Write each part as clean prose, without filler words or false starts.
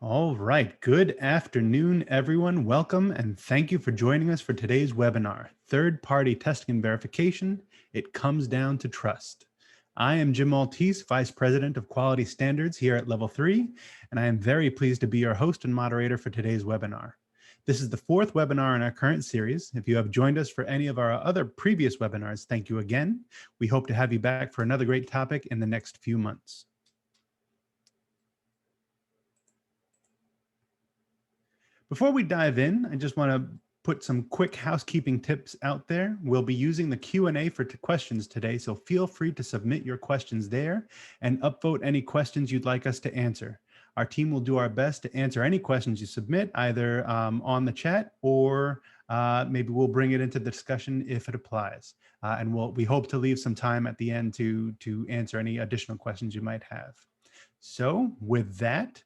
All right. Good afternoon, everyone. Welcome and thank you for joining us for today's webinar, Third-Party Testing and Verification. It comes down to trust. I am Jim Maltese, Vice President of Quality Standards here at Level 3, and I am very pleased to be your host and moderator for today's webinar. This is the fourth webinar in our current series. If you have joined us for any of our other previous webinars, thank you again. We hope to have you back for another great topic in the next few months. Before we dive in, I just want to put some quick housekeeping tips out there. We'll be using the Q&A for questions today, so feel free to submit your questions there and upvote any questions you'd like us to answer. Our team will do our best to answer any questions you submit, either on the chat or maybe we'll bring it into the discussion if it applies. And we hope to leave some time at the end to answer any additional questions you might have. So with that,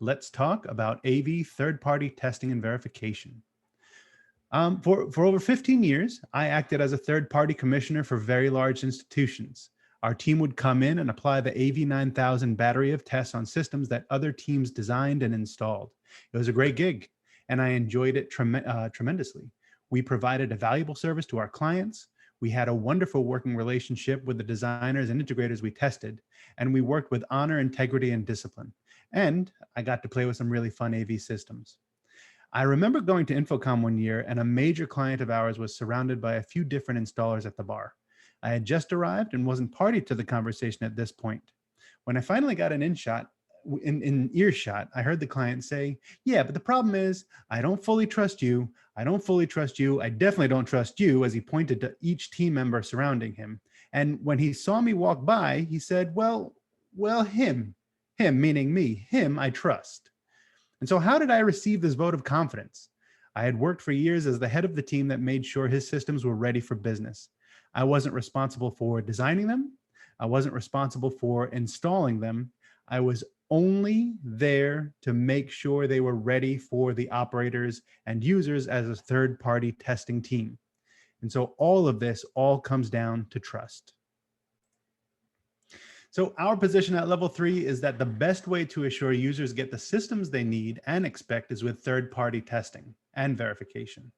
let's talk about AV third-party testing and verification. For over 15 years, I acted as a third-party commissioner for very large institutions. Our team would come in and apply the AV9000 battery of tests on systems that other teams designed and installed. It was a great gig, and I enjoyed it tremendously. We provided a valuable service to our clients. We had a wonderful working relationship with the designers and integrators we tested, and we worked with honor, integrity, and discipline. And I got to play with some really fun AV systems. I remember going to Infocom one year and a major client of ours was surrounded by a few different installers at the bar. I had just arrived and wasn't party to the conversation at this point. When I finally got an in earshot, I heard the client say, "Yeah, but the problem is I don't fully trust you. I don't fully trust you. I definitely don't trust you," as he pointed to each team member surrounding him. And when he saw me walk by, he said, well, him meaning me, him I trust. And so how did I receive this vote of confidence? I had worked for years as the head of the team that made sure his systems were ready for business. I wasn't responsible for designing them. I wasn't responsible for installing them. I was only there to make sure they were ready for the operators and users as a third-party testing team. And so all of this all comes down to trust. So our position at Level 3 is that the best way to assure users get the systems they need and expect is with third-party testing and verification.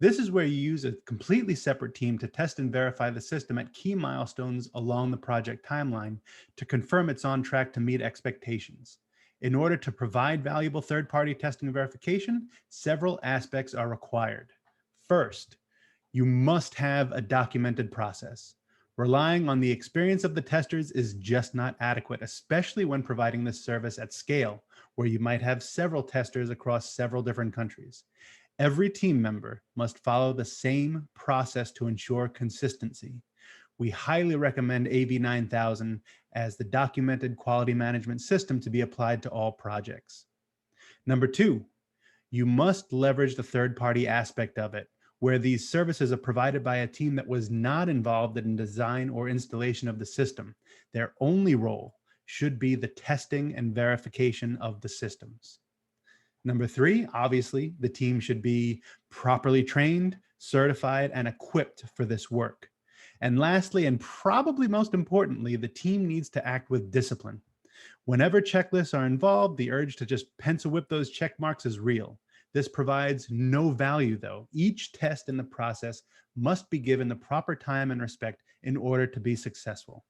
This is where you use a completely separate team to test and verify the system at key milestones along the project timeline to confirm it's on track to meet expectations. In order to provide valuable third-party testing and verification, several aspects are required. First, you must have a documented process. Relying on the experience of the testers is just not adequate, especially when providing this service at scale, where you might have several testers across several different countries. Every team member must follow the same process to ensure consistency. We highly recommend AV9000 as the documented quality management system to be applied to all projects. Number two, you must leverage the third-party aspect of it, where these services are provided by a team that was not involved in design or installation of the system. Their only role should be the testing and verification of the systems. Number three, obviously, the team should be properly trained, certified, and equipped for this work. And lastly, and probably most importantly, the team needs to act with discipline. Whenever checklists are involved, the urge to just pencil whip those check marks is real. This provides no value, though. Each test in the process must be given the proper time and respect in order to be successful.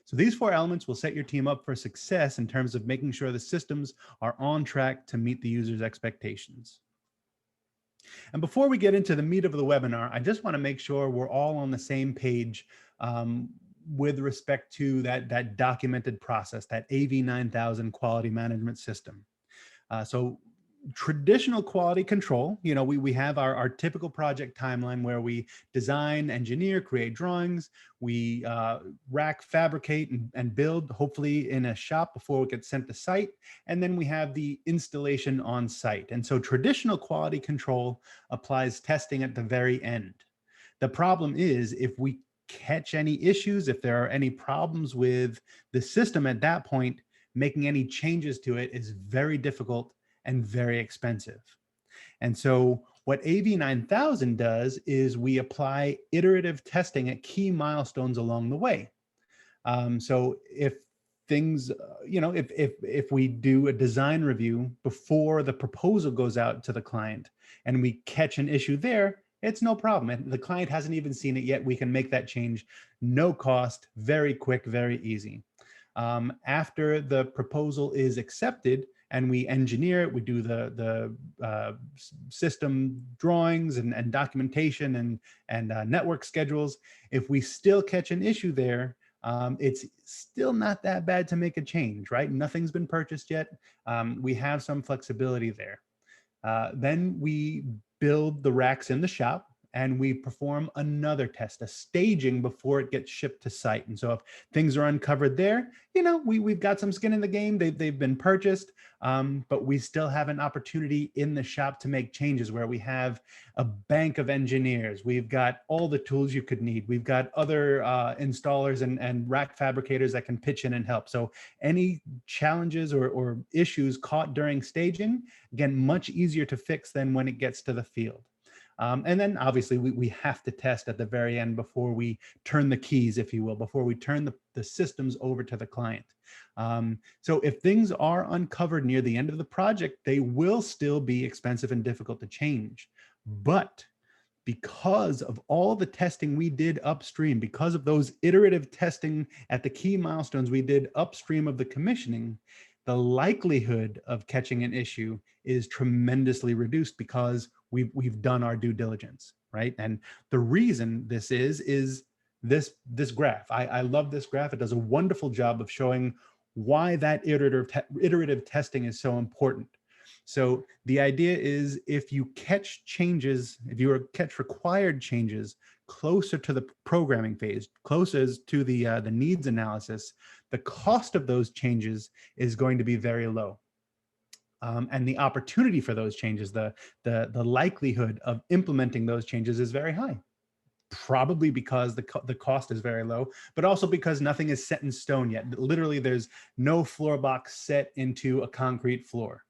So these four elements will set your team up for success in terms of making sure the systems are on track to meet the user's expectations. And before we get into the meat of the webinar, I just want to make sure we're all on the same page with respect to that documented process, that AV9000 quality management system. So traditional quality control, we have our typical project timeline where we design, engineer, create drawings, we rack, fabricate, and build, hopefully in a shop before it gets sent to site. And then we have the installation on site. And so traditional quality control applies testing at the very end. The problem is if we catch any issues, if there are any problems with the system at that point, making any changes to it is very difficult and very expensive. And so what AV9000 does is we apply iterative testing at key milestones along the way. So if things, if we do a design review before the proposal goes out to the client and we catch an issue there, it's no problem. And the client hasn't even seen it yet. We can make that change, no cost, very quick, very easy. After the proposal is accepted and we engineer it, we do the system drawings and documentation and network schedules. If we still catch an issue there, it's still not that bad to make a change, right? Nothing's been purchased yet. We have some flexibility there. Then we build the racks in the shop and we perform another test, a staging before it gets shipped to site. And so if things are uncovered there, we've got some skin in the game. They've been purchased, but we still have an opportunity in the shop to make changes where we have a bank of engineers. We've got all the tools you could need. We've got other installers and rack fabricators that can pitch in and help. So any challenges or issues caught during staging, again, much easier to fix than when it gets to the field. And then obviously we have to test at the very end before we turn the keys, if you will, before we turn the systems over to the client. So if things are uncovered near the end of the project, they will still be expensive and difficult to change. But because of all the testing we did upstream, because of those iterative testing at the key milestones we did upstream of the commissioning, the likelihood of catching an issue is tremendously reduced because we've done our due diligence, right? And the reason this is this graph. I love this graph. It does a wonderful job of showing why that iterative testing is so important. So the idea is if you catch changes, if you catch required changes closer to the programming phase, closer to the needs analysis, the cost of those changes is going to be very low. And the opportunity for those changes, the likelihood of implementing those changes is very high. Probably because the cost is very low, but also because nothing is set in stone yet. Literally, there's no floor box set into a concrete floor.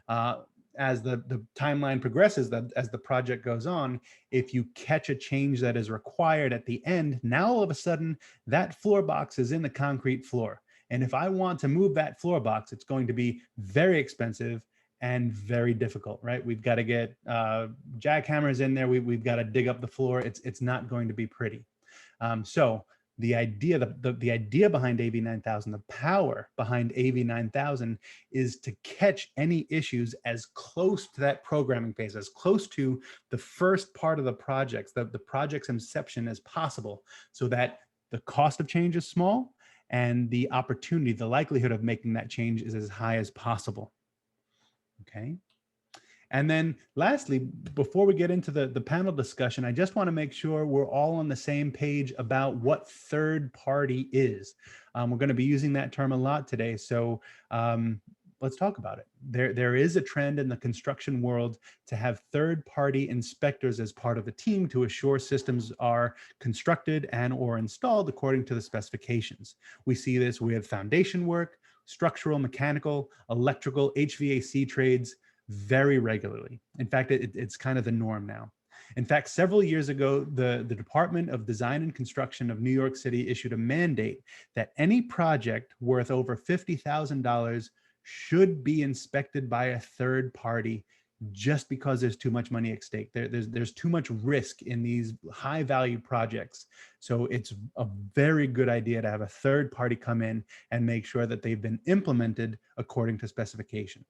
As the timeline progresses, as the project goes on, if you catch a change that is required at the end, now all of a sudden that floor box is in the concrete floor. And if I want to move that floor box, it's going to be very expensive and very difficult, right? We've got to get jackhammers in there. We've got to dig up the floor. It's not going to be pretty. So the idea, the idea behind AV9000, the power behind AV9000 is to catch any issues as close to that programming phase, as close to the first part of the project, the project's inception as possible, so that the cost of change is small and the opportunity, the likelihood of making that change is as high as possible. Okay. And then lastly, before we get into the panel discussion, I just want to make sure we're all on the same page about what third party is. We're going to be using that term a lot today. So let's talk about it. There is a trend in the construction world to have third party inspectors as part of the team to assure systems are constructed and or installed according to the specifications. We see this with foundation work, structural, mechanical, electrical, HVAC trades, very regularly. In fact, it's kind of the norm now. In fact, several years ago, the Department of Design and Construction of New York City issued a mandate that any project worth over $50,000 should be inspected by a third party just because there's too much money at stake. There's too much risk in these high value projects. So it's a very good idea to have a third party come in and make sure that they've been implemented according to specification.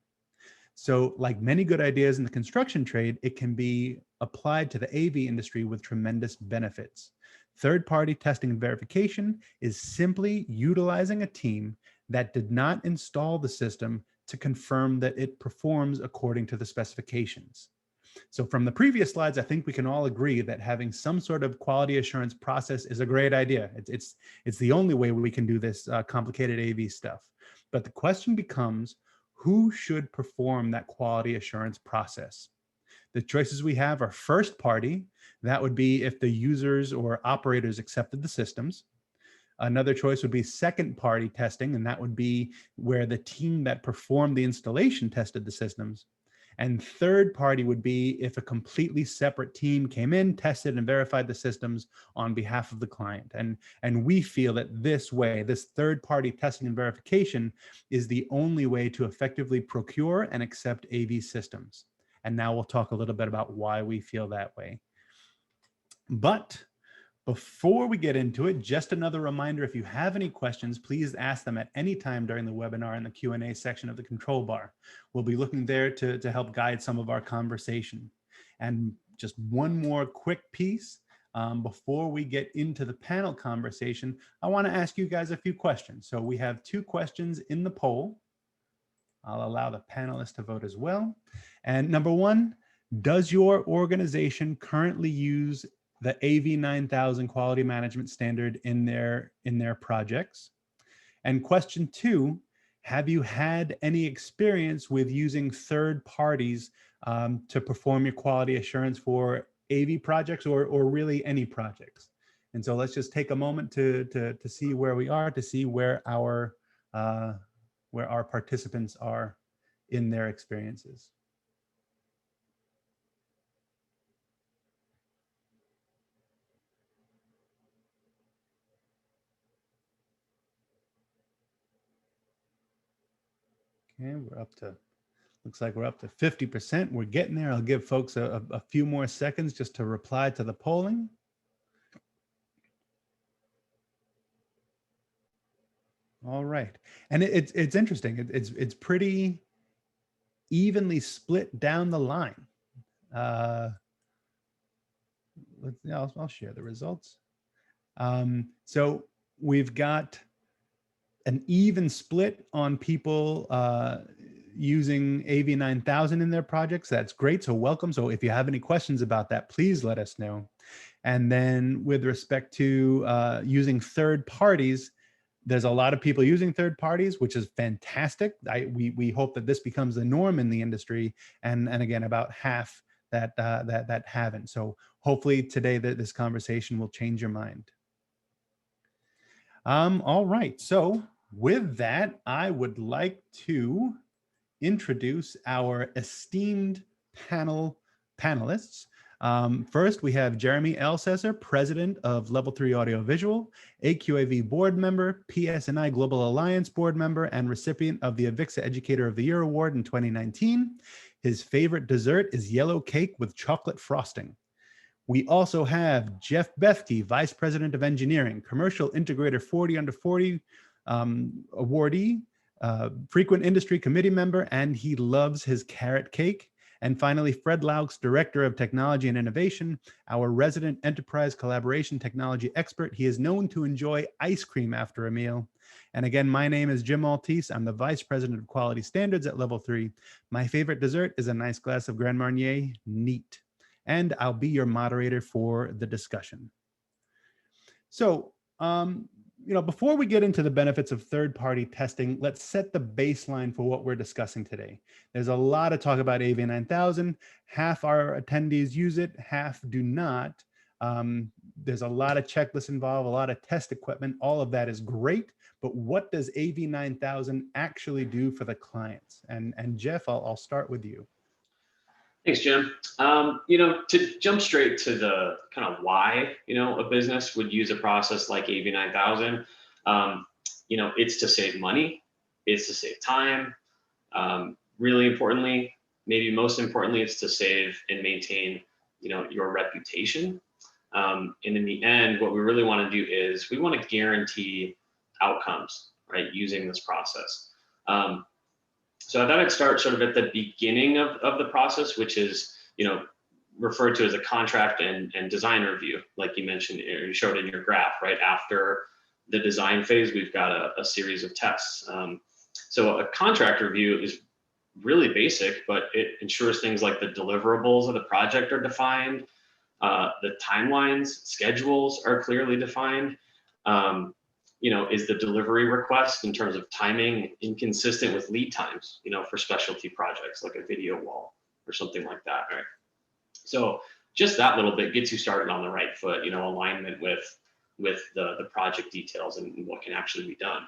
So like many good ideas in the construction trade, it can be applied to the AV industry with tremendous benefits. Third-party testing and verification is simply utilizing a team that did not install the system to confirm that it performs according to the specifications. So from the previous slides, I think we can all agree that having some sort of quality assurance process is a great idea. It's the only way we can do this complicated AV stuff. But the question becomes, who should perform that quality assurance process? The choices we have are first party. That would be if the users or operators accepted the systems. Another choice would be second party testing, and that would be where the team that performed the installation tested the systems. And third party would be if a completely separate team came in, tested and verified the systems on behalf of the client. And we feel that this way, this third party testing and verification is the only way to effectively procure and accept AV systems. And now we'll talk a little bit about why we feel that way. But before we get into it, just another reminder, if you have any questions, please ask them at any time during the webinar in the Q&A section of the control bar. We'll be looking there to help guide some of our conversation. And just one more quick piece, before we get into the panel conversation, I want to ask you guys a few questions. So we have 2 questions in the poll. I'll allow the panelists to vote as well. And number 1, does your organization currently use the AV 9000 quality management standard in their projects? And question 2, have you had any experience with using third parties to perform your quality assurance for AV projects or really any projects? And so let's just take a moment to see where we are, to see where our participants are in their experiences. Okay, we're up to, looks like we're up to 50%. We're getting there. I'll give folks a few more seconds just to reply to the polling. All right, and it's interesting. It's pretty evenly split down the line. I'll share the results. So we've got an even split on people using AV 9000 in their projects. That's great. So welcome. So if you have any questions about that, please let us know. And then with respect to using third parties, there's a lot of people using third parties, which is fantastic. We hope that this becomes the norm in the industry. And again, about half that haven't. So hopefully today this conversation will change your mind. All right. So with that, I would like to introduce our esteemed panelists. First, we have Jeremy Elsesser, President of Level 3 Audiovisual, AQAV Board Member, PSNI Global Alliance Board Member, and recipient of the Avixa Educator of the Year Award in 2019. His favorite dessert is yellow cake with chocolate frosting. We also have Jeff Bethke, Vice President of Engineering, Commercial Integrator 40 Under 40 awardee, frequent industry committee member, and he loves his carrot cake. And finally, Fred Laux, Director of Technology and Innovation, our resident enterprise collaboration technology expert. He is known to enjoy ice cream after a meal. And again, my name is Jim Maltese. I'm the Vice President of Quality Standards at Level 3. My favorite dessert is a nice glass of Grand Marnier, neat. And I'll be your moderator for the discussion. So, before we get into the benefits of third-party testing, let's set the baseline for what we're discussing today. There's a lot of talk about AV 9000. Half our attendees use it, half do not. There's a lot of checklists involved, a lot of test equipment. All of that is great, but what does AV 9000 actually do for the clients? And Jeff, I'll start with you. Thanks, Jim. To jump straight to the kind of why, a business would use a process like AV 9000, it's to save money, it's to save time. Really importantly, maybe most importantly, it's to save and maintain, your reputation. And in the end, what we really want to do is we want to guarantee outcomes, right, using this process. So I thought I'd start sort of at the beginning of the process, which is, referred to as a contract and design review, like you mentioned, or you showed in your graph, right? After the design phase, we've got a series of tests. So a contract review is really basic, but it ensures things like the deliverables of the project are defined, the timelines, schedules are clearly defined. Is the delivery request in terms of timing inconsistent with lead times, for specialty projects like a video wall or something like that, right? So just that little bit gets you started on the right foot, alignment with the project details and what can actually be done.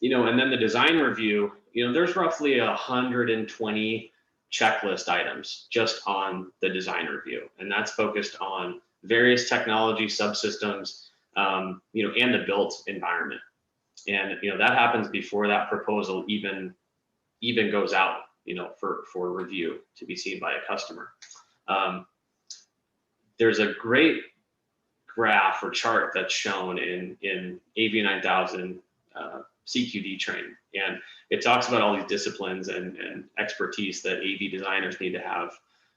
And then the design review, there's roughly 120 checklist items just on the design review. And that's focused on various technology subsystems, and the built environment. And, that happens before that proposal even goes out, for review to be seen by a customer. There's a great graph or chart that's shown in AV9000 CQD training, and it talks about all these disciplines and expertise that AV designers need to have,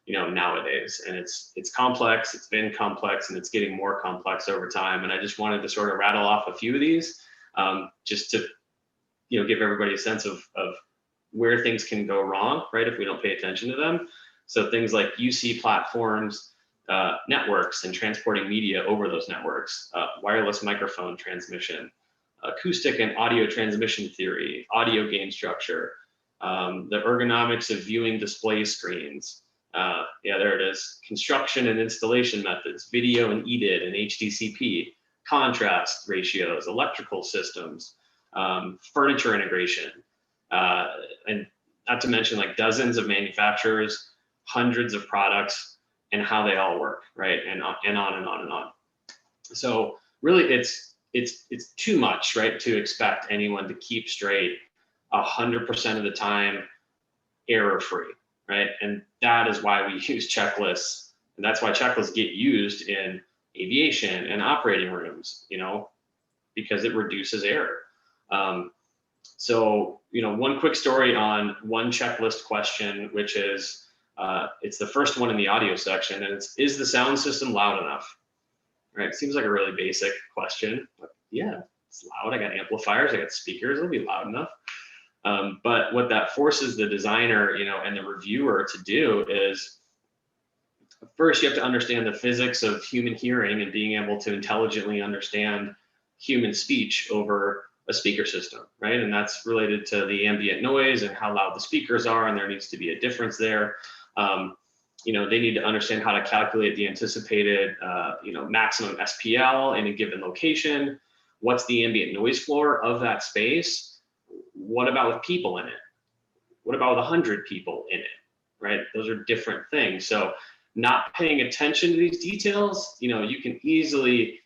nowadays. And it's complex, it's been complex, and it's getting more complex over time. And I just wanted to sort of rattle off a few of these, just to, give everybody a sense of where things can go wrong, right, if we don't pay attention to them. So things like UC platforms, networks, and transporting media over those networks, wireless microphone transmission, acoustic and audio transmission theory, audio gain structure, the ergonomics of viewing display screens. There it is. Construction and installation methods, video and EDID and HDCP, contrast ratios, electrical systems, furniture integration, and not to mention like dozens of manufacturers, hundreds of products, and how they all work, right? And on and on and on and on. So really it's too much, right, to expect anyone to keep straight 100% of the time error-free, right? And that is why we use checklists. And that's why checklists get used in aviation and operating rooms, because it reduces error. So, one quick story on one checklist question, which is, it's the first one in the audio section, and it's, is the sound system loud enough? Right? Seems like a really basic question, but yeah, it's loud. I got amplifiers, I got speakers, it'll be loud enough. But what that forces the designer, and the reviewer to do is, first you have to understand the physics of human hearing and being able to intelligently understand human speech over a speaker system, right? And that's related to the ambient noise and how loud the speakers are, and there needs to be a difference there. They need to understand how to calculate the anticipated, maximum SPL in a given location. What's the ambient noise floor of that space? What about with people in it? What about with 100 people in it, right? Those are different things. So not paying attention to these details, you can easily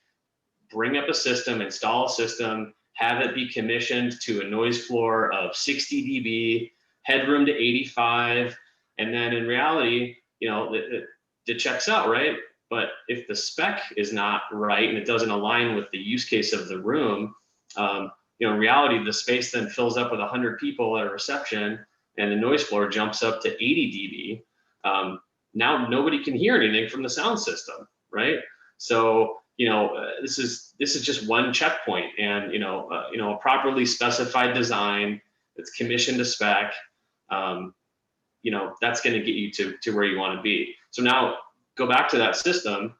bring up a system, install a system, have it be commissioned to a noise floor of 60 dB, headroom to 85, and then in reality, it checks out, right? But if the spec is not right and it doesn't align with the use case of the room, in reality, the space then fills up with 100 people at a reception, and the noise floor jumps up to 80 dB. Now nobody can hear anything from the sound system, right? So this is just one checkpoint, and a properly specified design that's commissioned to spec, that's going to get you to where you want to be. So now go back to that system.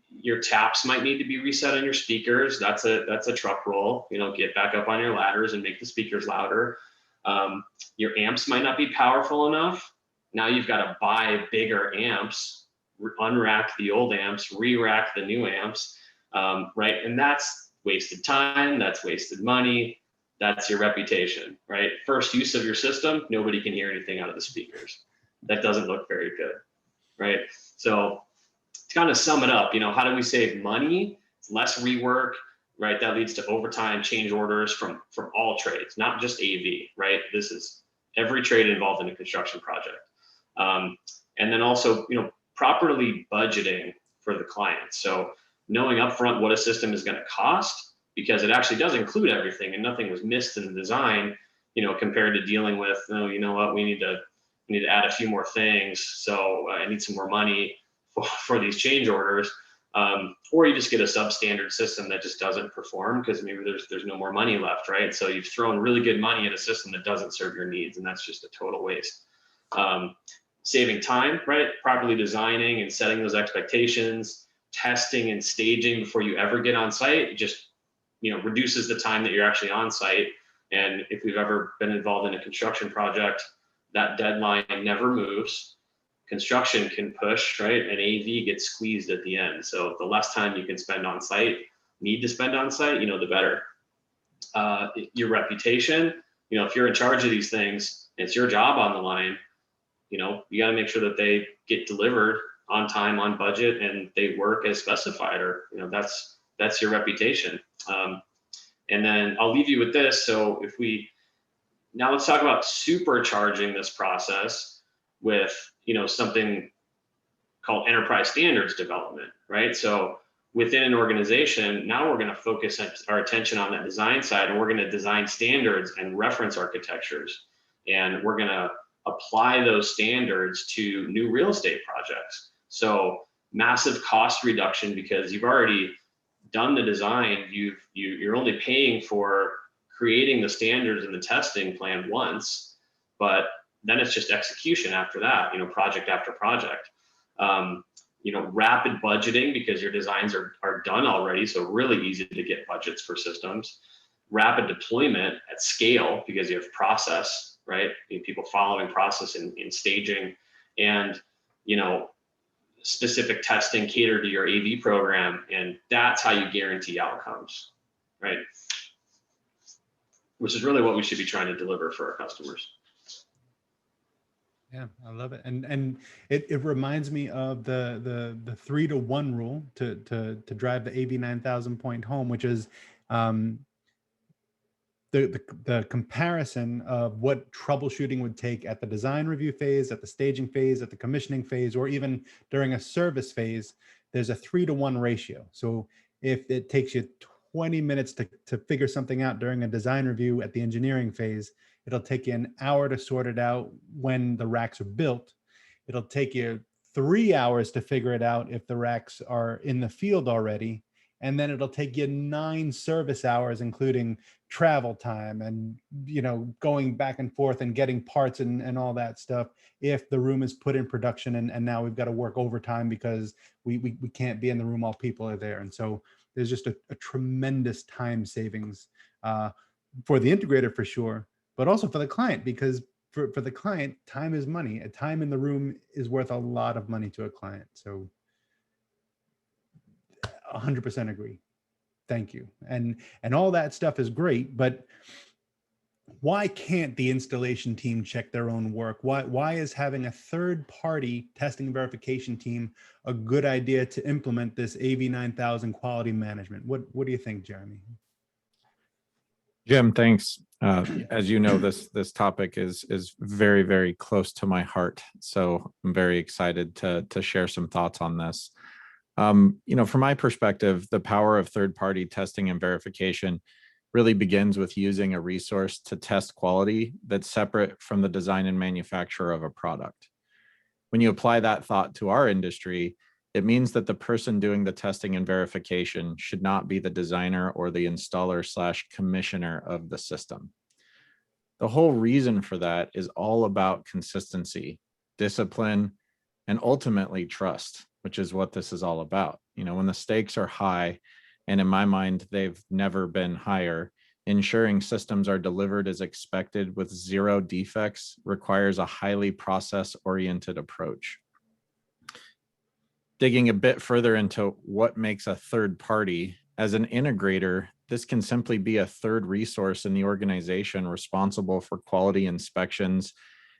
Your taps might need to be reset on your speakers. That's a truck roll. Get back up on your ladders and make the speakers louder. Your amps might not be powerful enough. Now you've got to buy bigger amps, unrack the old amps, re-rack the new amps, right? And that's wasted time, that's wasted money, that's your reputation, right? First use of your system, nobody can hear anything out of the speakers. That doesn't look very good, right? So to kind of sum it up, how do we save money? It's less rework, right? That leads to overtime change orders from all trades, not just AV, right? This is every trade involved in a construction project. And then also, properly budgeting for the client. So knowing upfront what a system is going to cost, because it actually does include everything and nothing was missed in the design, compared to dealing with, we need to add a few more things. So I need some more money for these change orders. Or you just get a substandard system that just doesn't perform because maybe there's no more money left, right? So you've thrown really good money at a system that doesn't serve your needs, and that's just a total waste. Saving time, right? Properly designing and setting those expectations, testing and staging before you ever get on site, just reduces the time that you're actually on site. And if we've ever been involved in a construction project, that deadline never moves. Construction can push, right? And AV gets squeezed at the end. So the less time you can spend on site, need to spend on site, the better. your reputation. You know, if you're in charge of these things, it's your job on the line. You know, you got to make sure that they get delivered on time, on budget, and they work as specified, or, you know, that's your reputation. And then I'll leave you with this. So now let's talk about supercharging this process with, you know, something called enterprise standards development, right? So within an organization, now we're going to focus our attention on that design side, and we're going to design standards and reference architectures. And we're going to apply those standards to new real estate projects. So massive cost reduction, because you've already done the design, you're only paying for creating the standards and the testing plan once, but then it's just execution after that, you know, project after project. You know, rapid budgeting, because your designs are done already, so really easy to get budgets for systems. Rapid deployment at scale, because you have process, right? You know, people following process in staging, and, you know, specific testing catered to your AV program, and that's how you guarantee outcomes, right? Which is really what we should be trying to deliver for our customers. Yeah, I love it, and it reminds me of the 3-to-1 rule to drive the AV 9000 point home, which is the comparison of what troubleshooting would take at the design review phase, at the staging phase, at the commissioning phase, or even during a service phase. There's a 3-to-1 ratio. So if it takes you 20 minutes to figure something out during a design review at the engineering phase, it'll take you an hour to sort it out when the racks are built. It'll take you 3 hours to figure it out if the racks are in the field already. And then it'll take you 9 service hours, including travel time and, you know, going back and forth and getting parts and all that stuff, if the room is put in production and now we've got to work overtime because we can't be in the room while people are there. And so there's just a tremendous time savings for the integrator for sure, but also for the client, because for the client, time is money. A time in the room is worth a lot of money to a client. So 100% agree. Thank you. And all that stuff is great, but why can't the installation team check their own work? Why is having a third-party testing and verification team a good idea to implement this AV 9000 quality management? What do you think, Jeremy? Jim, thanks. As you know, this topic is very, very close to my heart. So I'm very excited to share some thoughts on this. You know, from my perspective, the power of third-party testing and verification really begins with using a resource to test quality that's separate from the design and manufacture of a product. When you apply that thought to our industry, it means that the person doing the testing and verification should not be the designer or the installer/commissioner of the system. The whole reason for that is all about consistency, discipline, and ultimately trust, which is what this is all about. You know, when the stakes are high, and in my mind, they've never been higher, ensuring systems are delivered as expected with 0 defects requires a highly process-oriented approach. Digging a bit further into what makes a third party, as an integrator, this can simply be a third resource in the organization responsible for quality inspections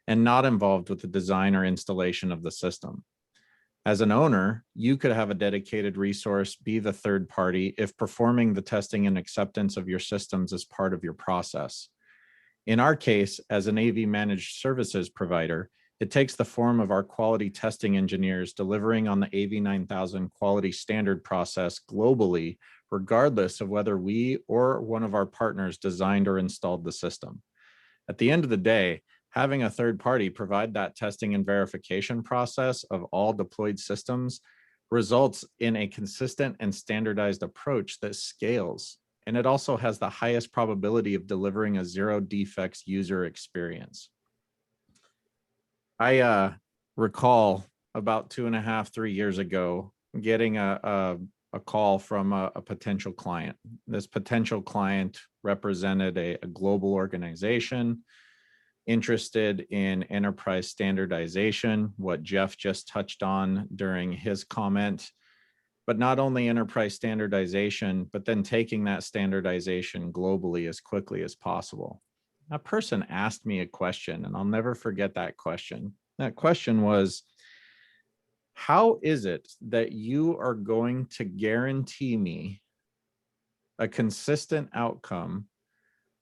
and not involved with the design or installation of the system. As an owner, you could have a dedicated resource be the third party if performing the testing and acceptance of your systems as part of your process. In our case, as an AV managed services provider, it takes the form of our quality testing engineers delivering on the AV 9000 quality standard process globally, regardless of whether we or one of our partners designed or installed the system. At the end of the day, having a third party provide that testing and verification process of all deployed systems results in a consistent and standardized approach that scales. And it also has the highest probability of delivering a 0 defects user experience. I recall about 2.5, 3 years ago, getting a call from a potential client. This potential client represented a global organization interested in enterprise standardization, what Jeff just touched on during his comment. but not only enterprise standardization, but then taking that standardization globally as quickly as possible. A person asked me a question, and I'll never forget that question. That question was, how is it that you are going to guarantee me a consistent outcome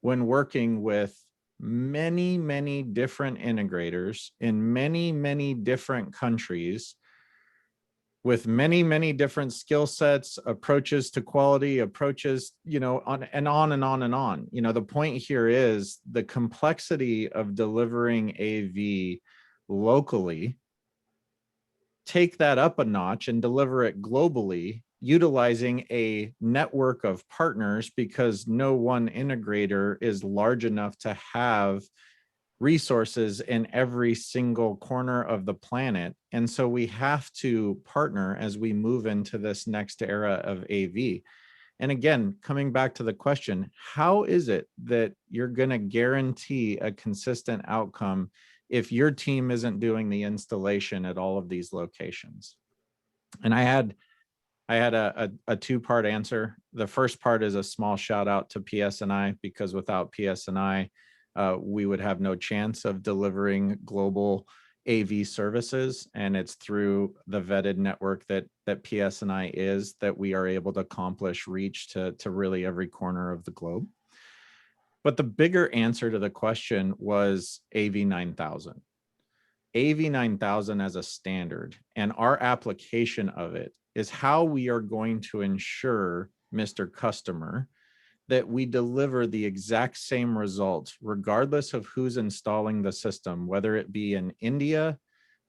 when working with many, many different integrators in many, many different countries with many, many different skill sets, approaches to quality, approaches, on and on and on and on. The point here is the complexity of delivering AV locally. Take that up a notch and deliver it globally, utilizing a network of partners, because no one integrator is large enough to have resources in every single corner of the planet. And so we have to partner as we move into this next era of AV. And again, coming back to the question, how is it that you're going to guarantee a consistent outcome if your team isn't doing the installation at all of these locations? And I had a two-part answer. The first part is a small shout out to PSNI, because without PSNI, we would have no chance of delivering global AV services. And it's through the vetted network that PSNI is that we are able to accomplish reach to really every corner of the globe. But the bigger answer to the question was AV 9000. AV 9000 as a standard, and our application of it is how we are going to ensure, Mr. Customer, that we deliver the exact same results, regardless of who's installing the system, whether it be in India,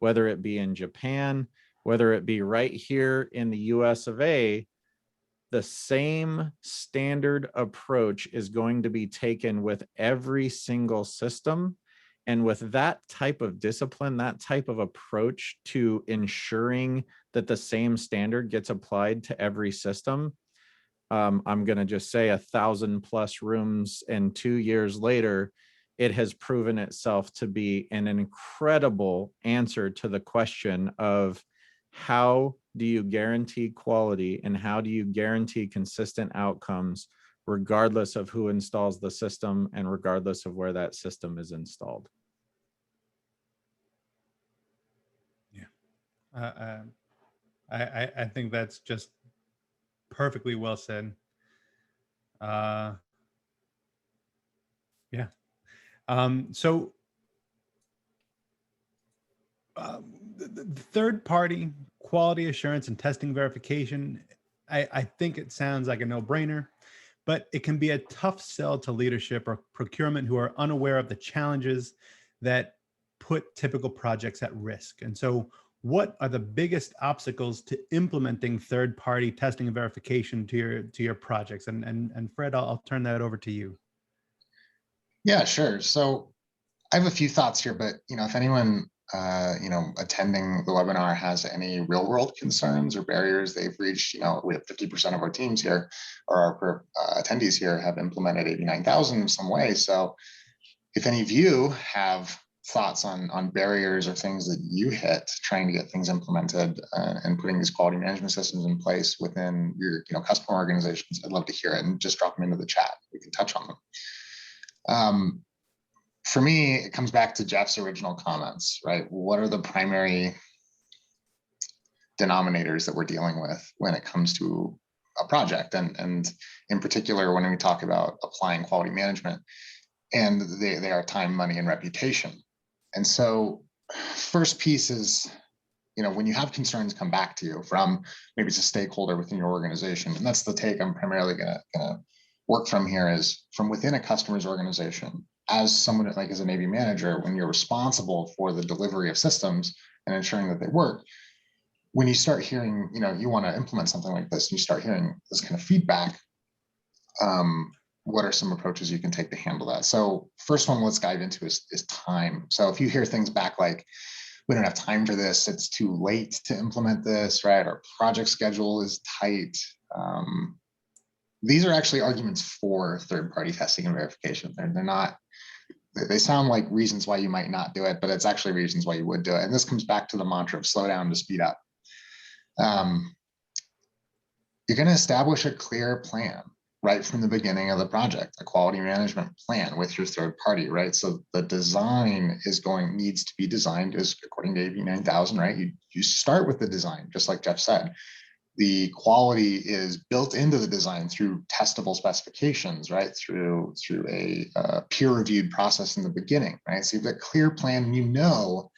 whether it be in Japan, whether it be right here in the US of A. The same standard approach is going to be taken with every single system. And with that type of discipline, that type of approach to ensuring that the same standard gets applied to every system, I'm going to just say 1,000+ rooms, and 2 years later, it has proven itself to be an incredible answer to the question of how do you guarantee quality and how do you guarantee consistent outcomes, regardless of who installs the system and regardless of where that system is installed. Yeah, I think that's just perfectly well said. Yeah. So the third-party quality assurance and testing verification, I think it sounds like a no-brainer, but it can be a tough sell to leadership or procurement who are unaware of the challenges that put typical projects at risk. And so what are the biggest obstacles to implementing third-party testing and verification to your projects? And Fred, I'll turn that over to you. Yeah, sure. So I have a few thoughts here, but if anyone attending the webinar has any real world concerns or barriers they've reached, we have 50% of our teams here, or our attendees here, have implemented AV 9000 in some way. So if any of you have thoughts on barriers or things that you hit trying to get things implemented and putting these quality management systems in place within your customer organizations, I'd love to hear it, and just drop them into the chat. We can touch on them. For me, it comes back to Jeff's original comments, right? What are the primary denominators that we're dealing with when it comes to a project? And in particular, when we talk about applying quality management, and they are time, money, and reputation. And so first piece is, when you have concerns come back to you from maybe it's a stakeholder within your organization, and that's the take I'm primarily gonna work from here, is from within a customer's organization. As someone like as a Navy manager, when you're responsible for the delivery of systems and ensuring that they work, when you start hearing, you want to implement something like this, and you start hearing this kind of feedback, what are some approaches you can take to handle that? So first one, let's dive into is time. So if you hear things back like, we don't have time for this, it's too late to implement this, right? Our project schedule is tight. These are actually arguments for third-party testing and verification. They're not, they sound like reasons why you might not do it, but it's actually reasons why you would do it. And this comes back to the mantra of slow down to speed up. you're going to establish a clear plan right from the beginning of the project, a quality management plan with your third party, right? So the design needs to be designed as according to AB 9000, right? You start with the design, just like Jeff said. The quality is built into the design through testable specifications, right? Through a peer-reviewed process in the beginning, right? So you've got a clear plan, and you know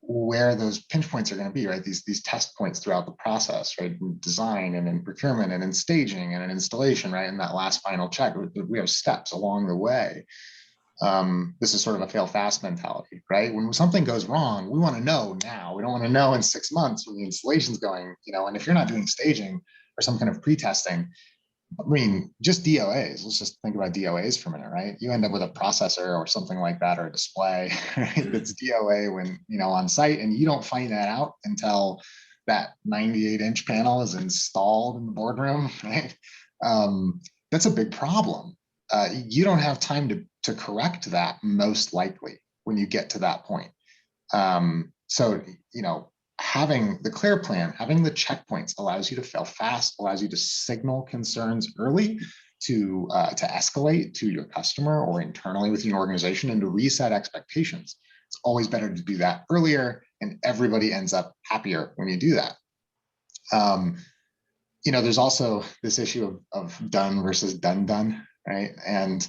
where those pinch points are going to be, right? These test points throughout the process, right? In design and in procurement and in staging and in installation, right? And that last final check, we have steps along the way. This is sort of a fail fast mentality, right? When something goes wrong, we want to know now. We don't want to know in 6 months when the installation's going, and if you're not doing staging or some kind of pre-testing, I mean, just DOAs, let's just think about DOAs for a minute, right? You end up with a processor or something like that, or a display, right? That's DOA when, on site, and you don't find that out until that 98-inch panel is installed in the boardroom, right? That's a big problem. You don't have time to correct that, most likely, when you get to that point. So, having the clear plan, having the checkpoints allows you to fail fast, allows you to signal concerns early to escalate to your customer or internally within your organization, and to reset expectations. It's always better to do that earlier, and everybody ends up happier when you do that. There's also this issue of done versus done, right? And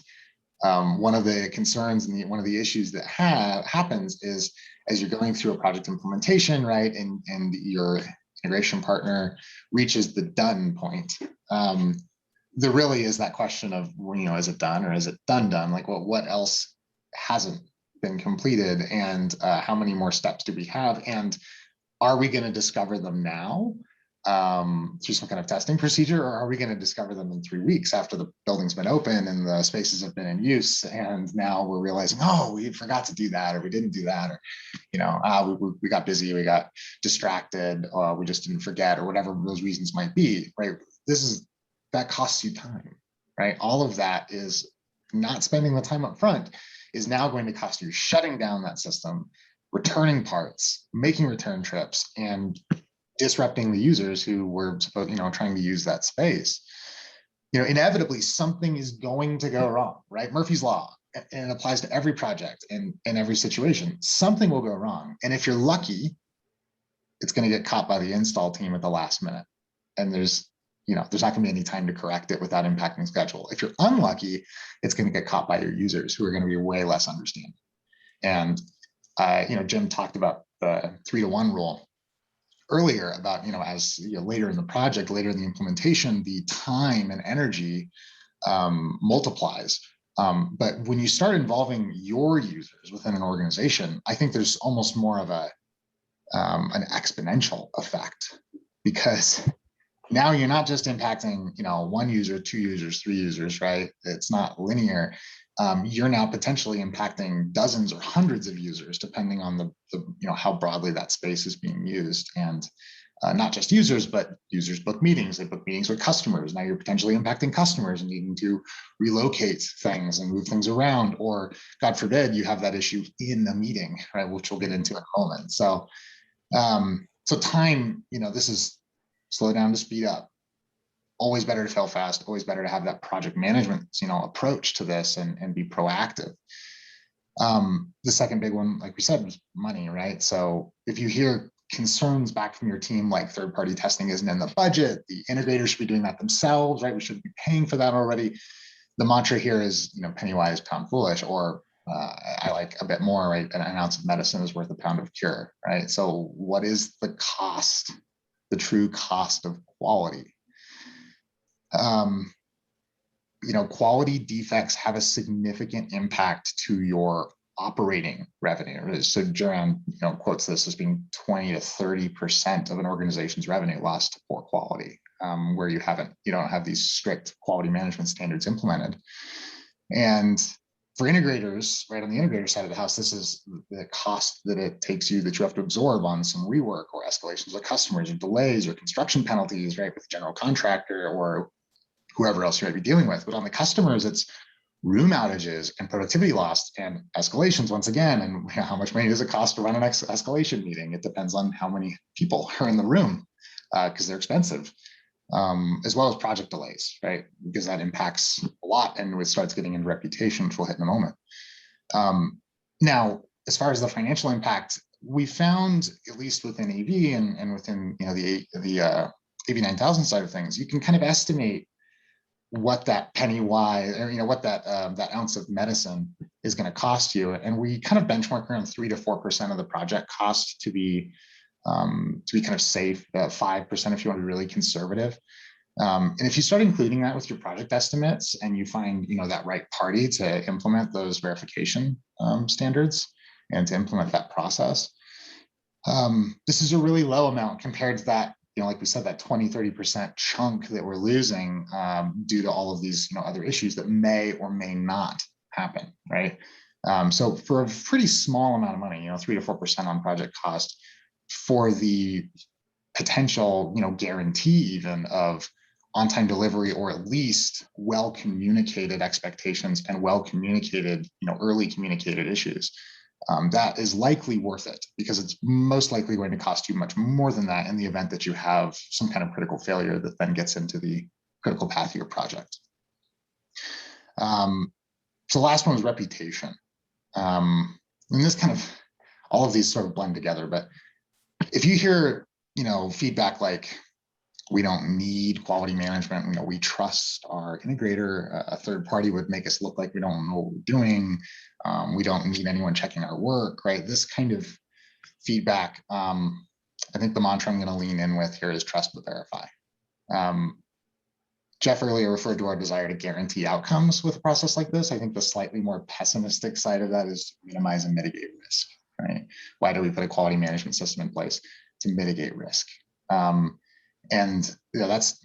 one of the concerns and one of the issues that happens is, as you're going through a project implementation, right, and your integration partner reaches the done point, there really is that question of, is it done or is it done? Like, what else hasn't been completed, and how many more steps do we have, and are we going to discover them now through some kind of testing procedure, or are we going to discover them in 3 weeks after the building's been open and the spaces have been in use, and now we're realizing, oh, we forgot to do that, or we didn't do that, or we got busy, we got distracted, or we just didn't forget, or whatever those reasons might be, right? That costs you time, right? All of that is not spending the time up front is now going to cost you shutting down that system, returning parts, making return trips, and disrupting the users who were supposed, trying to use that space. Inevitably something is going to go wrong, right? Murphy's Law, and it applies to every project and in every situation. Something will go wrong. And if you're lucky, it's going to get caught by the install team at the last minute. And there's not going to be any time to correct it without impacting schedule. If you're unlucky, it's going to get caught by your users, who are going to be way less understanding. And, Jim talked about the 3-to-1 rule earlier about, as later in the project, later in the implementation, the time and energy multiplies. But when you start involving your users within an organization, I think there's almost more of an exponential effect, because now you're not just impacting, 1 user, 2 users, 3 users, right? It's not linear. You're now potentially impacting dozens or hundreds of users, depending on the how broadly that space is being used. And not just users, but users book meetings. They book meetings with customers. Now you're potentially impacting customers and needing to relocate things and move things around, or God forbid, you have that issue in the meeting, right? Which we'll get into in a moment. So, so time, this is slow down to speed up. Always better to fail fast, always better to have that project management, approach to this and be proactive. The second big one, like we said, was money, right? So if you hear concerns back from your team, like third-party testing isn't in the budget, the integrators should be doing that themselves, right? We shouldn't be paying for that already. The mantra here is, penny wise, pound foolish, or I like a bit more, right? An ounce of medicine is worth a pound of cure, right? So what is the cost, the true cost of quality? Quality defects have a significant impact to your operating revenue. So Duran, quotes this as being 20 to 30% of an organization's revenue lost to poor quality, where you don't have these strict quality management standards implemented. And for integrators, right, on the integrator side of the house, this is the cost that it takes you, that you have to absorb on some rework or escalations with customers, or delays or construction penalties, right, with the general contractor or whoever else you might be dealing with. But on the customers, it's room outages and productivity loss and escalations once again. And how much money does it cost to run an escalation meeting? It depends on how many people are in the room, because they're expensive. as well as project delays, right? Because that impacts a lot, and it starts getting into reputation, which we'll hit in a moment. Now, as far as the financial impact, we found, at least within AV and within the AV 9000 side of things, you can kind of estimate what that penny wise, or what that that ounce of medicine is going to cost you, and we kind of benchmark around 3 to 4% of the project cost to be kind of safe, 5% if you want to be really conservative. And if you start including that with your project estimates, and you find that right party to implement those verification standards and to implement that process, this is a really low amount compared to that, like we said, that 20-30% chunk that we're losing due to all of these other issues that may or may not happen, right? So for a pretty small amount of money, 3 to 4% on project cost, for the potential guarantee even of on-time delivery, or at least well-communicated expectations and well-communicated, early communicated issues, that is likely worth it, because it's most likely going to cost you much more than that in the event that you have some kind of critical failure that then gets into the critical path of your project. So the last one was reputation. And this kind of, all of these sort of blend together, but if you hear, feedback like, we don't need quality management, we trust our integrator, a third party would make us look like we don't know what we're doing, we don't need anyone checking our work, right? This kind of feedback, I think the mantra I'm going to lean in with here is trust but verify. Jeff earlier referred to our desire to guarantee outcomes with a process like this. I think the slightly more pessimistic side of that is to minimize and mitigate risk, right? Why do we put a quality management system in place? To mitigate risk. And that's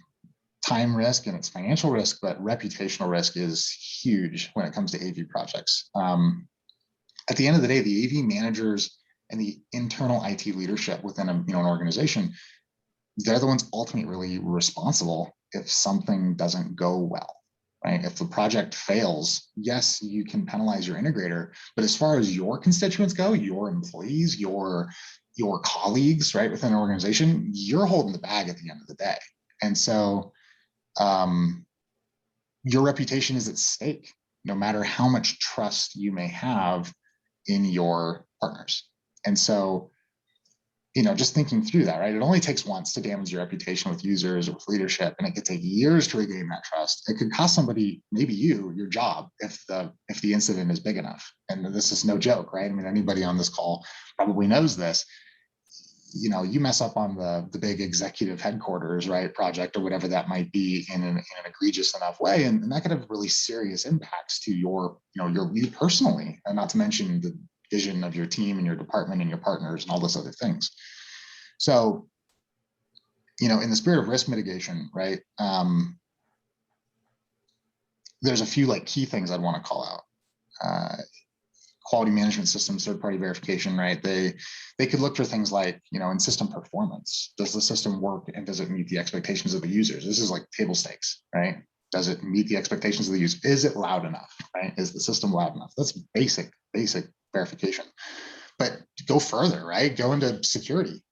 time risk and it's financial risk, but reputational risk is huge when it comes to AV projects. At the end of the day, the AV managers and the internal IT leadership within an organization, they're the ones ultimately really responsible if something doesn't go well, right? If the project fails, yes, you can penalize your integrator, but as far as your constituents go, your employees, your colleagues, right, within an organization, you're holding the bag at the end of the day. And so your reputation is at stake, no matter how much trust you may have in your partners. And so, just thinking through that, right, it only takes once to damage your reputation with users or with leadership, and it could take years to regain that trust. It could cost somebody, maybe you, your job, if the incident is big enough. And this is no joke, right? I mean, anybody on this call probably knows this. You mess up on the big executive headquarters, right, project or whatever that might be in an egregious enough way, and that could have really serious impacts to you personally, and not to mention the vision of your team and your department and your partners and all those other things. So, in the spirit of risk mitigation, right, there's a few key things I'd want to call out. Quality management systems, third-party verification, right? They could look for things like, in system performance. Does the system work and does it meet the expectations of the users? This is like table stakes, right? Does it meet the expectations of the user? Is it loud enough, right? Is the system loud enough? That's basic verification. But go further, right? Go into security.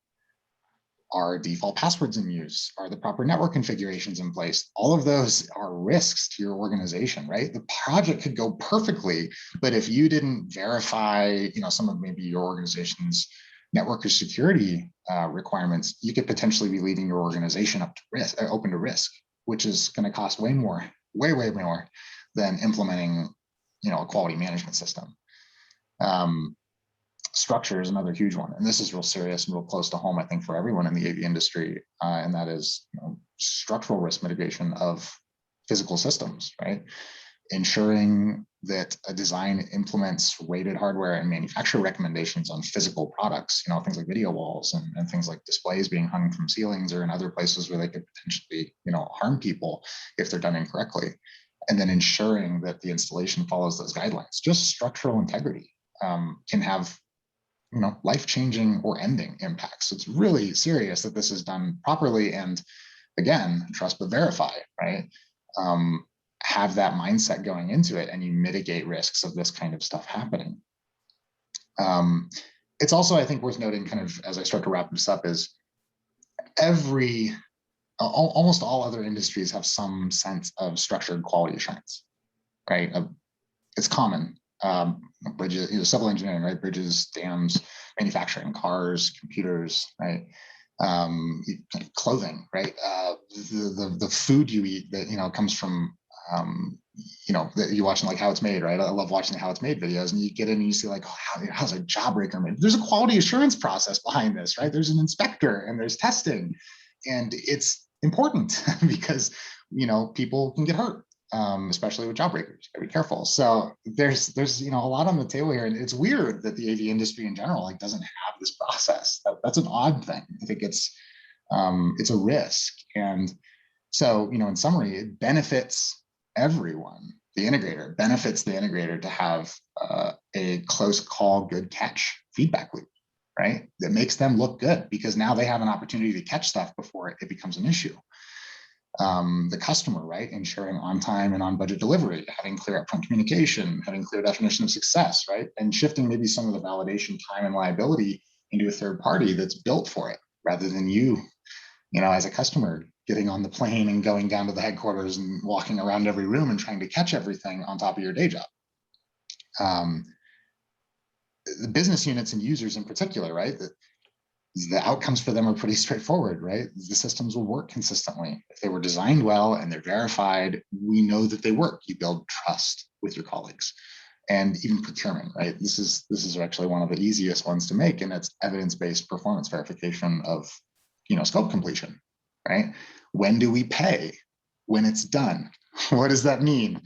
Are default passwords in use? Are the proper network configurations in place? All of those are risks to your organization, right? The project could go perfectly, but if you didn't verify, some of maybe your organization's network or security requirements, you could potentially be leaving your organization open to risk, which is going to cost way more than implementing, a quality management system. Structure is another huge one, and this is real serious and real close to home, I think, for everyone in the AV industry, and that is structural risk mitigation of physical systems, right? Ensuring that a design implements rated hardware and manufacturer recommendations on physical products, things like video walls and things like displays being hung from ceilings or in other places where they could potentially, harm people if they're done incorrectly, and then ensuring that the installation follows those guidelines. Just structural integrity can have life-changing or ending impacts. So it's really serious that this is done properly. And again, trust but verify, right? Have that mindset going into it, and you mitigate risks of this kind of stuff happening. It's also, I think, worth noting, kind of as I start to wrap this up, is every almost all other industries have some sense of structured quality assurance, right? It's common. Bridges, civil engineering, right? Bridges, dams, manufacturing, cars, computers, right? Clothing, right? The food you eat that comes from that you're watching, like How It's Made, right? I love watching the How It's Made videos, and you get in and you see like, oh, how's a jawbreaker made? There's a quality assurance process behind this, right? There's an inspector and there's testing, and it's important because people can get hurt, especially with jawbreakers. Gotta be careful. So there's a lot on the table here, and it's weird that the AV industry in general like doesn't have this process. That's an odd thing. I think it's a risk, and so in summary, it benefits everyone. The integrator benefits the integrator to have a close call, good catch feedback loop, right? That makes them look good because now they have an opportunity to catch stuff before it becomes an issue. The customer, right? Ensuring on time and on budget delivery, having clear upfront communication, having clear definition of success, right? And shifting maybe some of the validation time and liability into a third party that's built for it rather than you as a customer getting on the plane and going down to the headquarters and walking around every room and trying to catch everything on top of your day job. The business units and users in particular, right? The outcomes for them are pretty straightforward, right? The systems will work consistently. If they were designed well and they're verified, we know that they work. You build trust with your colleagues. And even procurement, right? This is actually one of the easiest ones to make, and it's evidence-based performance verification of scope completion, right? When do we pay? When it's done. What does that mean?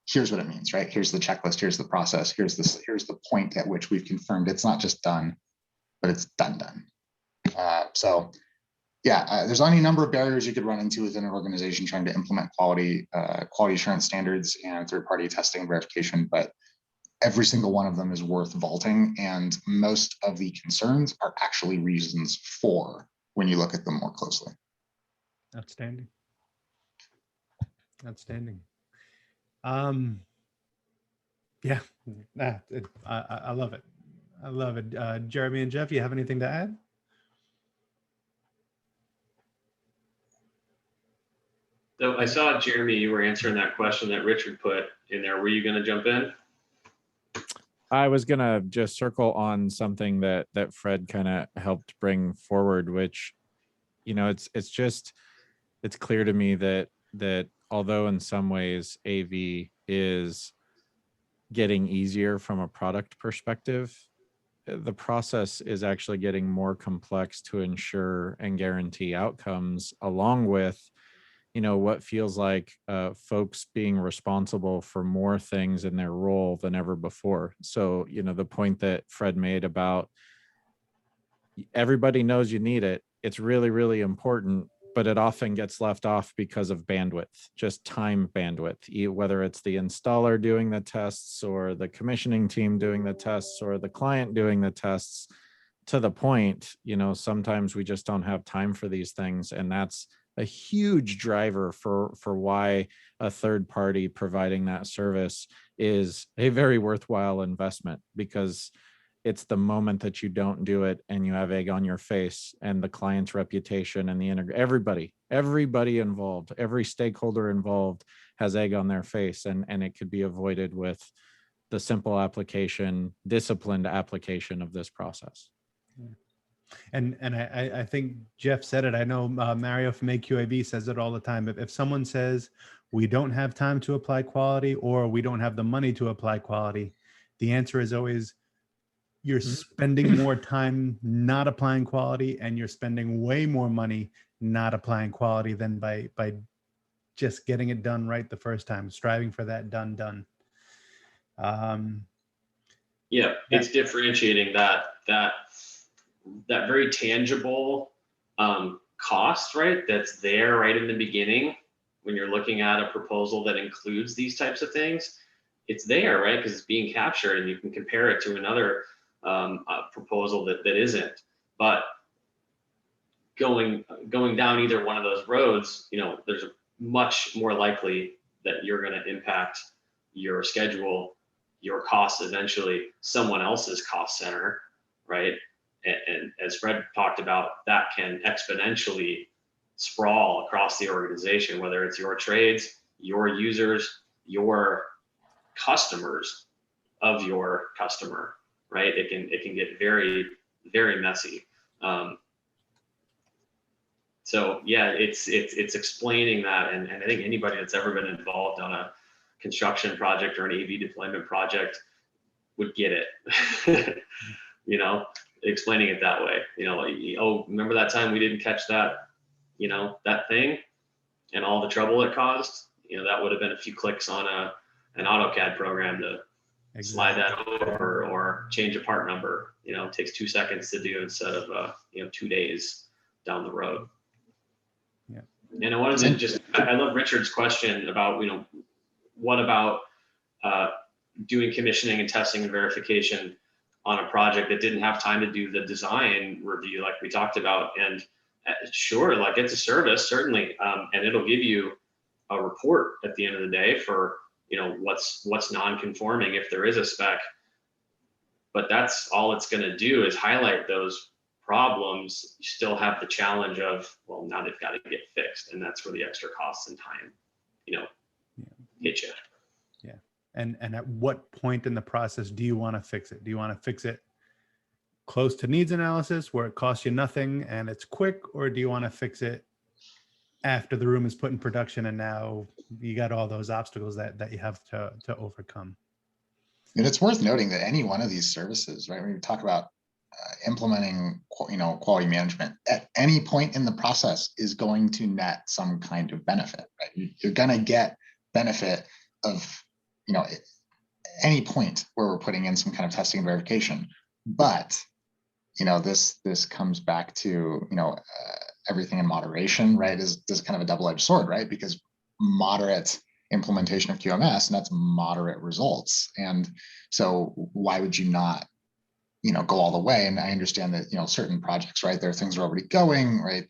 Here's what it means, right? Here's the checklist, here's the process, here's the point at which we've confirmed it's not just done, but it's done. There's any number of barriers you could run into within an organization trying to implement quality assurance standards and third-party testing and verification, but every single one of them is worth vaulting, and most of the concerns are actually reasons for when you look at them more closely. Outstanding. Yeah, I love it. I love it. Jeremy and Jeff, you have anything to add? So I saw, Jeremy, you were answering that question that Richard put in there. Were you going to jump in? I was going to just circle on something that Fred kind of helped bring forward, which, it's clear to me that although in some ways AV is getting easier from a product perspective, the process is actually getting more complex to ensure and guarantee outcomes, along with what feels like folks being responsible for more things in their role than ever before. So the point that Fred made about everybody knows you need it, it's really, really important, but it often gets left off because of bandwidth, just time bandwidth, whether it's the installer doing the tests or the commissioning team doing the tests or the client doing the tests. To the point, sometimes we just don't have time for these things. And that's a huge driver for why a third party providing that service is a very worthwhile investment, because it's the moment that you don't do it and you have egg on your face, and the client's reputation and the everybody involved, every stakeholder involved has egg on their face, and it could be avoided with the simple disciplined application of this process. And I think Jeff said it. I know Mario from AQAV says it all the time. If someone says we don't have time to apply quality or we don't have the money to apply quality, the answer is always you're spending more time not applying quality, and you're spending way more money not applying quality than by just getting it done right the first time, striving for that done. It's differentiating that very tangible cost, right? That's there right in the beginning when you're looking at a proposal that includes these types of things. It's there, right? Because it's being captured, and you can compare it to another proposal that isn't. But going down either one of those roads, there's much more likely that you're going to impact your schedule, your costs, eventually someone else's cost center, right? And as Fred talked about, that can exponentially sprawl across the organization, whether it's your trades, your users, your customers of your customer, right? It can get very, very messy. So yeah, it's explaining that, and I think anybody that's ever been involved on a construction project or an AV deployment project would get it. You know, explaining it that way. You know, like, oh, remember that time we didn't catch that, you know, that thing and all the trouble it caused? You know, that would have been a few clicks on an AutoCAD program to slide that over, or change a part number. You know, it takes 2 seconds to do instead of 2 days down the road. Yeah. And I wanted to just, I love Richard's question about, what about doing commissioning and testing and verification on a project that didn't have time to do the design review like we talked about. And sure, like, it's a service, certainly, and it'll give you a report at the end of the day for what's non-conforming if there is a spec. But that's all it's going to do is highlight those problems. You still have the challenge of, well, now they've got to get fixed, and that's where the extra costs and time hit you. Yeah. And at what point in the process do you want to fix it? Do you want to fix it close to needs analysis where it costs you nothing and it's quick, or do you want to fix it after the room is put in production and now you got all those obstacles that you have to overcome? And it's worth noting that any one of these services, right, when you talk about implementing, quality management at any point in the process is going to net some kind of benefit, right? You're going to get benefit of, any point where we're putting in some kind of testing and verification. But, this comes back to, everything in moderation, right, is kind of a double-edged sword, right? Because moderate implementation of QMS, and that's moderate results. And so why would you not, go all the way? And I understand that, certain projects, right, there are things that are already going, right?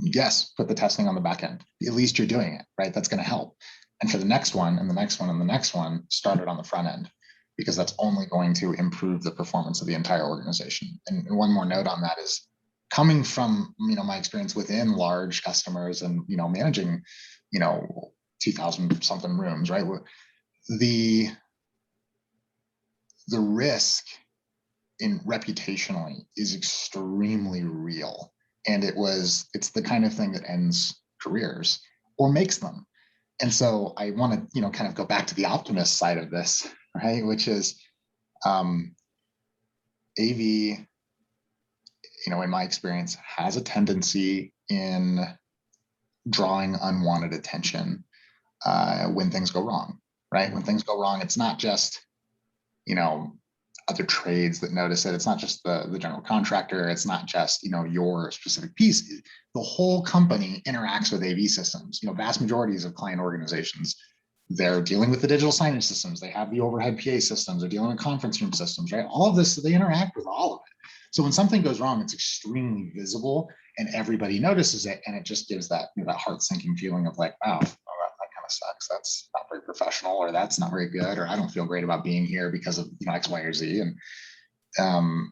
Yes, put the testing on the back end. At least you're doing it, right? That's going to help. And for the next one and the next one and the next one, start it on the front end, because that's only going to improve the performance of the entire organization. And one more note on that is coming from, my experience within large customers and, managing, 2,000 something rooms, right? The risk in reputationally is extremely real. And it's the kind of thing that ends careers or makes them. And so I want to, kind of go back to the optimist side of this, right? Which is AV, in my experience, has a tendency in drawing unwanted attention when things go wrong, right? When things go wrong, it's not just, other trades that notice it. It's not just the general contractor. It's not just, your specific piece. The whole company interacts with AV systems. Vast majorities of client organizations, they're dealing with the digital signage systems. They have the overhead PA systems. They're dealing with conference room systems, right? All of this, they interact with all of it. So when something goes wrong, it's extremely visible and everybody notices it. And it just gives that, that heart sinking feeling of like, wow, that kind of sucks. That's not very professional, or that's not very good, or I don't feel great about being here because of X, Y, or Z. And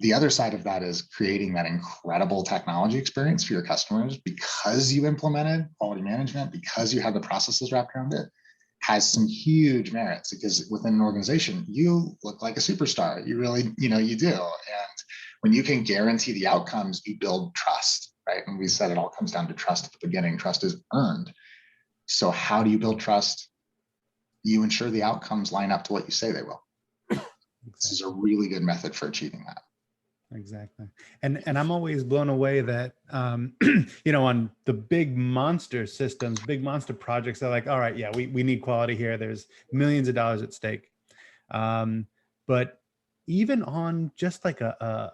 the other side of that is creating that incredible technology experience for your customers because you implemented quality management, because you have the processes wrapped around it, has some huge merits, because within an organization, you look like a superstar. You really, you do. And when you can guarantee the outcomes, you build trust, right? And we said it all comes down to trust at the beginning. Trust is earned. So how do you build trust? You ensure the outcomes line up to what you say they will. Exactly. This is a really good method for achieving that. Exactly. And I'm always blown away that, on the big monster systems, big monster projects, they're like, all right, yeah, we need quality here. There's millions of dollars at stake. But even on just like a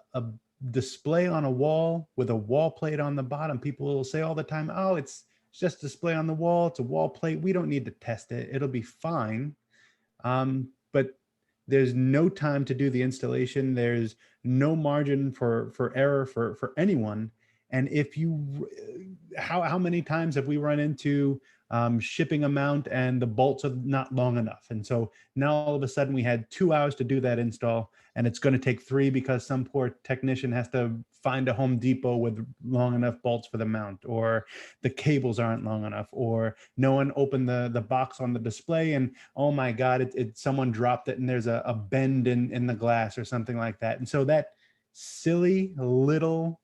display on a wall with a wall plate on the bottom, people will say all the time, oh, it's just display on the wall. It's a wall plate. We don't need to test it. It'll be fine. But there's no time to do the installation. There's no margin for error for anyone. And if you, how many times have we run into shipping amount and the bolts are not long enough. And so now all of a sudden we had 2 hours to do that install, and it's going to take 3 because some poor technician has to find a Home Depot with long enough bolts for the mount, or the cables aren't long enough, or no one opened the box on the display and, oh my God, someone dropped it and there's a bend in the glass or something like that. And so that silly little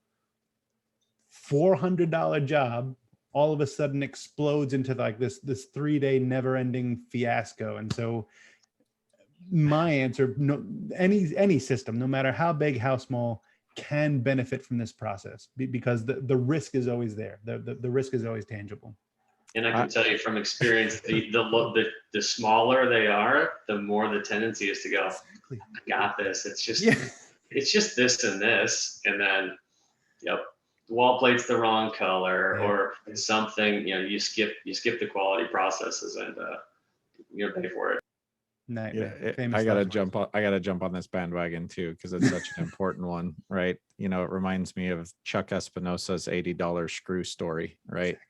$400 job all of a sudden explodes into like this 3-day never-ending fiasco. And so my answer, no, any system, no matter how big, how small, can benefit from this process because the risk is always there. The risk is always tangible. And I can tell you from experience, the smaller they are, the more the tendency is to go, Exactly. I got this. It's just, Yeah. it's just this and this. And then, yep, the wall plate's the wrong color, Yeah. or something, you skip the quality processes and you're pay for it. Nightmare. I gotta jump on this bandwagon too, because it's such an important one, right? It reminds me of Chuck Espinosa's $80 screw story, right? Exactly.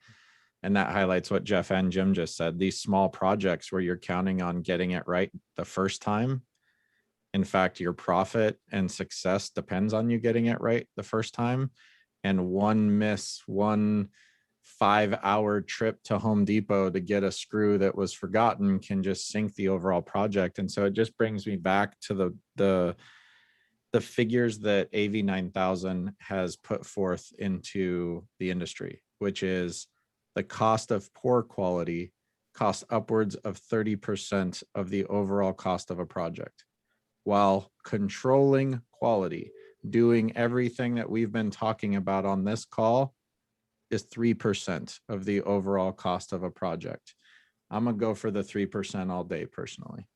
And that highlights what Jeff and Jim just said. These small projects where you're counting on getting it right the first time. In fact, your profit and success depends on you getting it right the first time. And one 5-hour trip to Home Depot to get a screw that was forgotten can just sink the overall project. And so it just brings me back to the figures that AV9000 has put forth into the industry, which is the cost of poor quality costs upwards of 30% of the overall cost of a project, while controlling quality, doing everything that we've been talking about on this call, is 3% of the overall cost of a project. I'm gonna go for the 3% all day personally.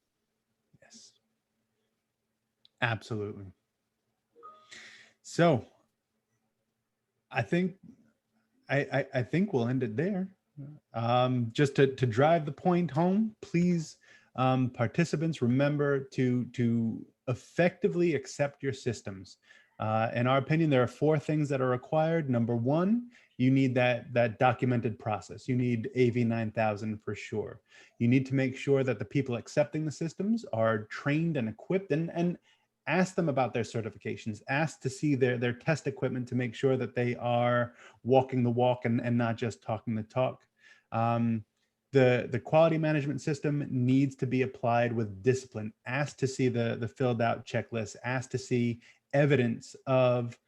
Yes, absolutely. So I think we'll end it there. Just to drive the point home, please, participants, remember to effectively accept your systems. In our opinion, there are 4 things that are required. Number 1, you need that documented process. You need AV9000 for sure. You need to make sure that the people accepting the systems are trained and equipped, and ask them about their certifications. Ask to see their test equipment to make sure that they are walking the walk and not just talking the talk. The quality management system needs to be applied with discipline. Ask to see the filled out checklist. Ask to see evidence of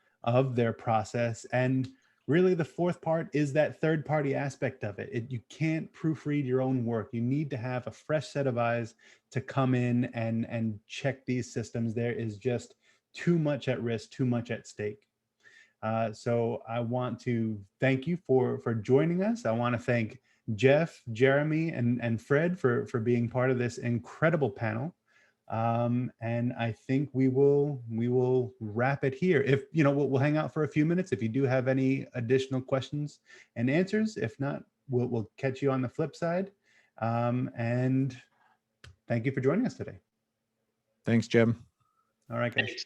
their process. And really the 4th part is that third party aspect of it. You can't proofread your own work. You need to have a fresh set of eyes to come in and check these systems. There is just too much at risk, too much at stake. So I want to thank you for joining us. I want to thank Jeff, Jeremy, and Fred for being part of this incredible panel. And I think we will wrap it here. If we'll hang out for a few minutes if you do have any additional questions and answers. If not, we'll catch you on the flip side. And thank you for joining us today. Thanks, Jim. All right, guys. Thanks.